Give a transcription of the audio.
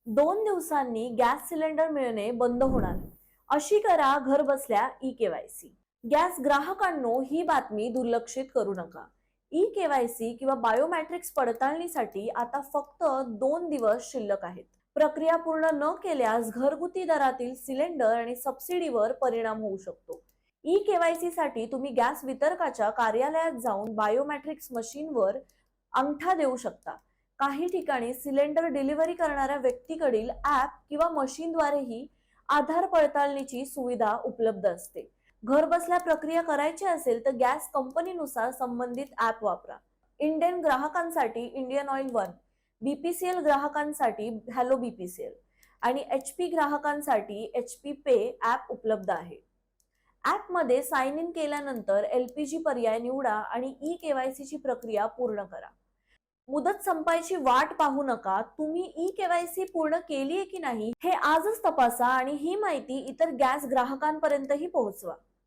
2 दिवसांनी gas cylinder मिळणे बंद होणार. अशी करा घर बसल्या ई-केवायसी. गॅस ग्राहकांनो, ही बातमी दुर्लक्षित करू नका. ई-केवायसी किंवा बायोमॅट्रिक्स पडताळणीसाठी आता फक्त 2 दिवस शिल्लक आहेत. प्रक्रिया पूर्ण न केल्यास घरगुती दरातील सिलेंडर आणि सबसिडीवर परिणाम होऊ शकतो. ई-केवायसी साठी तुम्ही गॅस वितरकाच्या कार्यालयात जाऊन बायोमॅट्रिक्स मशीनवर अंगठा देऊ शकता. काही ठिकाणी सिलेंडर डिलिव्हरी करणाऱ्या व्यक्तीकडील ऍप किंवा मशीनद्वारेही आधार पडताळणीची सुविधा उपलब्ध असते. घर बसल्या प्रक्रिया करायची असेल तर गॅस कंपनीनुसार संबंधित ऍप वापरा. इंडियन ग्राहकांसाठी इंडियन ऑइल वन, बीपीसीएल ग्राहकांसाठी हॅलो बीपीसीएल आणि एचपी ग्राहकांसाठी एचपी पे ऍप उपलब्ध आहे. ऍप मध्ये साइन इन केल्यानंतर एलपीजी पर्याय निवडा आणि ई-केवायसी ची प्रक्रिया पूर्ण करा. मुदत संपायची वाट पाहू नका. तुम्ही ई-केवायसी पूर्ण केलीये की नाही हे आजच तपासा आणि ही माहिती इतर गॅस ग्राहकांपर्यंतही पोहोचवा.